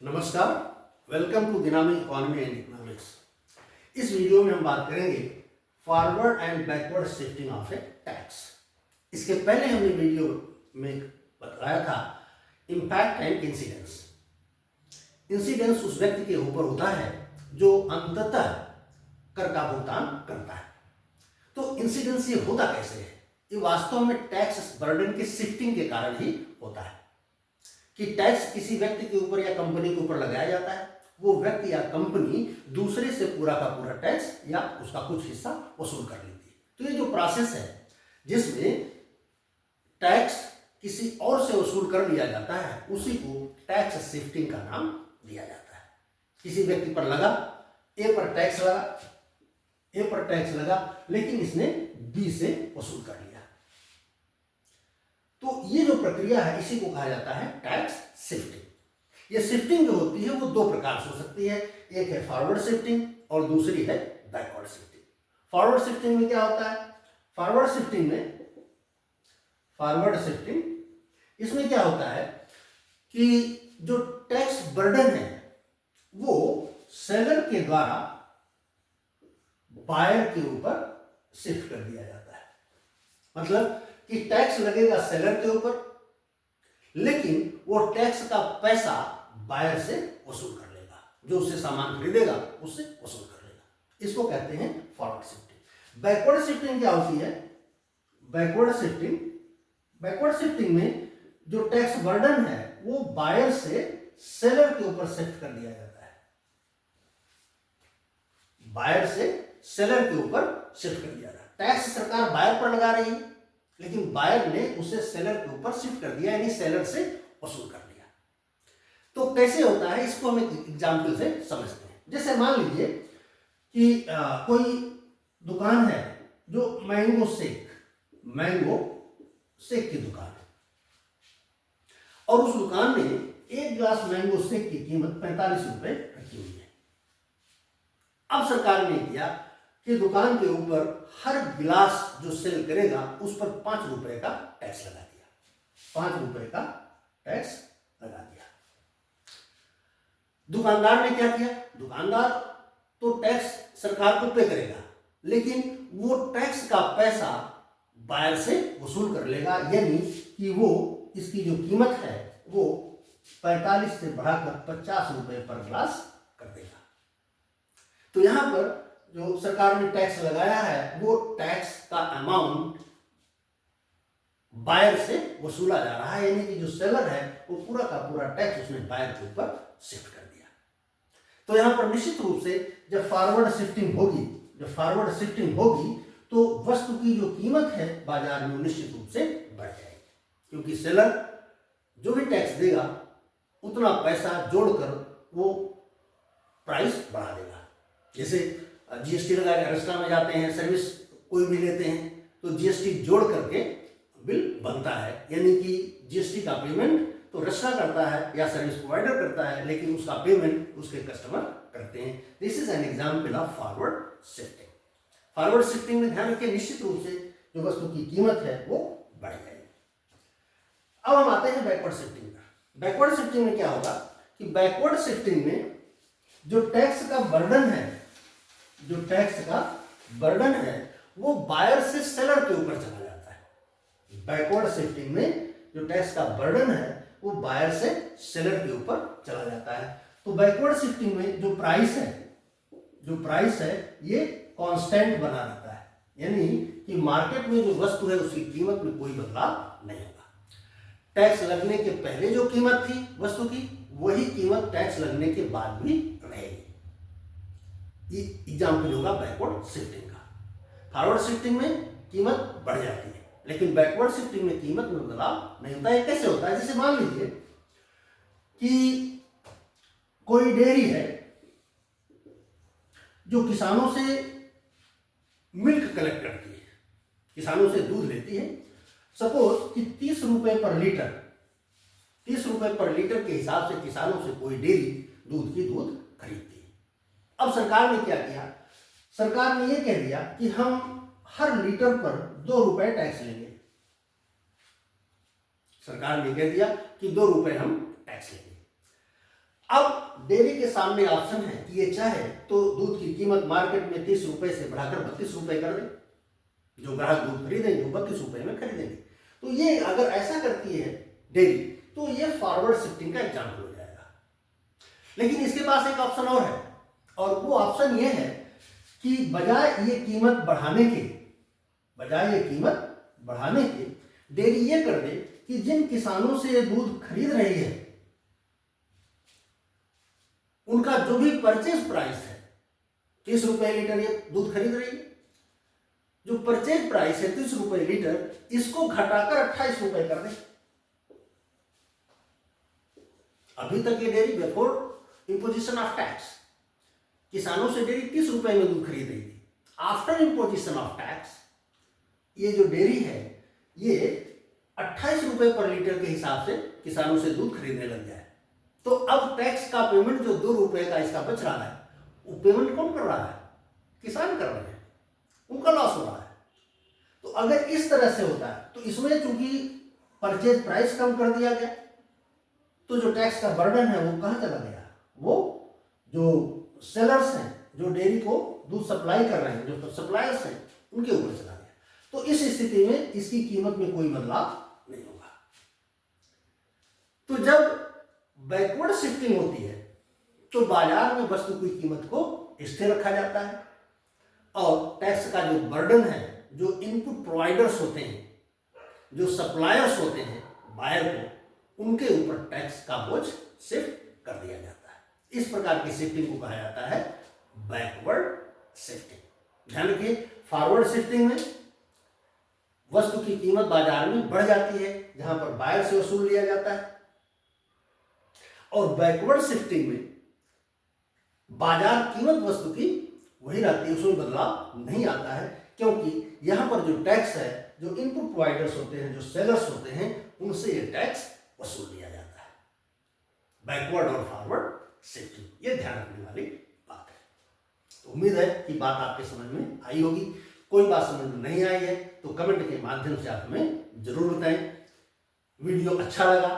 नमस्कार, welcome to दिनामी economy and economics. इस वीडियो में हम बात करेंगे forward and backward shifting of a tax. इसके पहले हमने वीडियो में बताया था इम्पैक्ट एंड इंसिडेंस। इंसिडेंस उस व्यक्ति के ऊपर होता है जो अंततः कर का भुगतान करता है। तो इंसिडेंस ये होता कैसे है? ये वास्तव में टैक्स बर्डन के शिफ्टिंग के कारण ही होता है कि टैक्स किसी व्यक्ति के ऊपर या कंपनी के ऊपर लगाया जाता है। वो व्यक्ति या कंपनी दूसरे से पूरा का पूरा टैक्स या उसका कुछ हिस्सा वसूल कर लेती है। तो ये जो प्रोसेस है जिसमें टैक्स किसी और से वसूल कर लिया जाता है, उसी को टैक्स शिफ्टिंग का नाम दिया जाता है। किसी व्यक्ति पर लगा, ए पर टैक्स लगा, लेकिन इसने बी से वसूल कर लिया। तो ये जो प्रक्रिया है इसी को कहा जाता है टैक्स शिफ्टिंग। ये शिफ्टिंग जो होती है वो दो प्रकार से हो सकती है, एक है फॉरवर्ड शिफ्टिंग और दूसरी है बैकवर्ड शिफ्टिंग। फॉरवर्ड शिफ्टिंग में क्या होता है? फॉरवर्ड शिफ्टिंग इसमें क्या होता है कि जो टैक्स बर्डन है वो सेलर के द्वारा बायर के ऊपर शिफ्ट कर दिया जाता है। मतलब कि टैक्स लगेगा सेलर के ऊपर, लेकिन वो टैक्स का पैसा बायर से वसूल कर लेगा, जो उससे सामान खरीदेगा उससे वसूल कर लेगा। इसको कहते हैं फॉरवर्ड शिफ्टिंग। बैकवर्ड शिफ्टिंग क्या होती है? बैकवर्ड शिफ्टिंग में जो टैक्स बर्डन है वो बायर से सेलर के ऊपर शिफ्ट कर दिया जाता है। बायर से सेलर के ऊपर शिफ्ट कर दिया जाता है। टैक्स सरकार बायर पर लगा रही है, लेकिन बायर ने उसे सेलर के ऊपर शिफ्ट कर दिया, यानी सेलर से वसूल कर लिया। तो कैसे होता है इसको हम एक एग्जाम्पल से समझते हैं। जैसे मान लीजिए कि कोई दुकान है जो मैंगो शेक की दुकान है, और उस दुकान में एक ग्लास मैंगो शेक की कीमत 45 रुपए रखी हुई है। अब सरकार ने किया कि दुकान के ऊपर हर गिलास जो सेल करेगा उस पर 5 रुपए का टैक्स लगा दिया। 5 रुपए का टैक्स लगा दिया। दुकानदार ने क्या किया? दुकानदार तो टैक्स सरकार को पे करेगा, लेकिन वो टैक्स का पैसा बायर से वसूल कर लेगा, यानी कि वो इसकी जो कीमत है वो 45 से बढ़ाकर 50 रुपए पर ग्लास कर देगा। तो यहां पर जो सरकार ने टैक्स लगाया है वो टैक्स का अमाउंट बायर से वसूला जा रहा है, यानी कि जो सेलर है वो पूरा का पूरा टैक्स उसने बायर के ऊपर शिफ्ट कर दिया। तो यहां पर निश्चित रूप से जब फॉरवर्ड शिफ्टिंग होगी तो वस्तु की जो कीमत है बाजार में निश्चित रूप से बढ़ जाएगी, क्योंकि सेलर जो भी टैक्स देगा उतना पैसा जोड़कर वो प्राइस बढ़ा देगा। जैसे जीएसटी लगा के रेस्टोरेंट में जाते हैं, सर्विस कोई भी लेते हैं तो जीएसटी जोड़ करके बिल बनता है, यानी कि जीएसटी का पेमेंट तो रेस्टोरेंट करता है या सर्विस प्रोवाइडर करता है, लेकिन उसका पेमेंट उसके कस्टमर करते हैं। This is an example of forward shifting. Forward shifting में ध्यान रखिए, निश्चित रूप से जो वस्तु की कीमत है वो बढ़ जाएगी। अब हम आते हैं बैकवर्ड शिफ्टिंग पर। बैकवर्ड शिफ्टिंग में क्या होगा कि बैकवर्ड शिफ्टिंग में जो टैक्स का बर्डन है वो बायर से सेलर के ऊपर चला जाता है। बैकवर्ड शिफ्टिंग में जो टैक्स का बर्डन है वो बायर से सेलर के ऊपर चला जाता है। तो बैकवर्ड शिफ्टिंग में जो प्राइस है ये कांस्टेंट बना रहता है, यानी कि मार्केट में जो वस्तु है उसकी कीमत में कोई बदलाव नहीं होगा। टैक्स लगने के पहले जो कीमत थी वस्तु की, वही कीमत टैक्स लगने के बाद भी रहेगी। ये एग्जाम्पल होगा बैकवर्ड शिफ्टिंग का। फॉरवर्ड शिफ्टिंग में कीमत बढ़ जाती है, लेकिन बैकवर्ड शिफ्टिंग में कीमत में बदलाव नहीं होता है। कैसे होता है? जैसे मान लीजिए कि कोई डेयरी है जो किसानों से मिल्क कलेक्ट करती है, किसानों से दूध लेती है। सपोज कि 30 रुपए पर लीटर के हिसाब से किसानों से कोई डेयरी दूध खरीदती है। अब सरकार ने क्या किया? सरकार ने यह कह दिया कि हम हर लीटर पर 2 रुपए टैक्स लेंगे। सरकार ने कह दिया कि 2 रुपए हम टैक्स लेंगे। अब डेयरी के सामने ऑप्शन है कि ये चाहे तो दूध की कीमत मार्केट में 30 रुपए से बढ़ाकर 32 रुपए कर दे। जो ग्राहक दूध खरीदेंगे वो 32 रुपए में खरीदेंगे। तो ये अगर ऐसा करती है डेयरी तो ये फॉरवर्ड शिफ्टिंग का एग्जाम्पल हो जाएगा। लेकिन इसके पास एक ऑप्शन और है, और वो ऑप्शन ये है कि बजाय ये कीमत बढ़ाने के डेयरी ये कर दे कि जिन किसानों से ये दूध खरीद रही है उनका जो भी परचेज प्राइस है, 30 रुपए लीटर ये दूध खरीद रही है, जो परचेज प्राइस है 30 रुपए लीटर, इसको घटाकर 28 रुपए कर दे। अभी तक ये dairy before imposition of tax किसानों से डेयरी 30 रुपए में दूध खरीद रही थी। आफ्टर इम्पोजिशन ऑफ टैक्स ये जो डेयरी है ये 28 रुपए पर लीटर के हिसाब से किसानों से दूध खरीदने लग गया है। तो अब टैक्स का पेमेंट जो 2 रुपए का इसका बच रहा है, वो पेमेंट कौन कर रहा है? किसान कर रहे हैं, उनका लॉस हो रहा है। तो अगर इस तरह से होता है तो इसमें चूंकि परचेज प्राइस कम कर दिया गया, तो जो टैक्स का बर्डन है वो कहां चला गया? वो जो सेलर्स हैं, जो डेयरी को दूध सप्लाई कर रहे हैं, जो सप्लायर्स हैं, उनके ऊपर चला गया। तो इस स्थिति में इसकी कीमत में कोई बदलाव नहीं होगा। तो जब बैकवर्ड शिफ्टिंग होती है तो बाजार में वस्तु की कीमत को स्थिर रखा जाता है, और टैक्स का जो बर्डन है, जो इनपुट प्रोवाइडर्स होते हैं, जो सप्लायर्स होते हैं बायर को, उनके ऊपर टैक्स का बोझ शिफ्ट कर दिया जाता है। इस प्रकार की शिफ्टिंग को कहा जाता है बैकवर्ड शिफ्टिंग। ध्यान रखिए, फॉरवर्ड शिफ्टिंग में वस्तु की कीमत बाजार में बढ़ जाती है जहां पर बायर से वसूल लिया जाता है, और बैकवर्ड शिफ्टिंग में बाजार कीमत वस्तु की वही रहती है, उसमें बदलाव नहीं आता है, क्योंकि यहां पर जो टैक्स है, जो इनपुट प्रोवाइडर्स होते हैं, जो सेलर्स होते हैं, उनसे ये टैक्स वसूल लिया जाता है। बैकवर्ड और फॉरवर्ड शिफ्टिंग, ये ध्यान रखने वाली बात है। तो उम्मीद है कि बात आपके समझ में आई होगी। कोई बात समझ में नहीं आई है तो कमेंट के माध्यम से आप हमें जरूर बताएं। वीडियो अच्छा लगा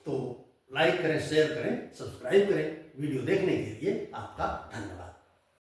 तो लाइक करें, शेयर करें, सब्सक्राइब करें। वीडियो देखने के लिए आपका धन्यवाद।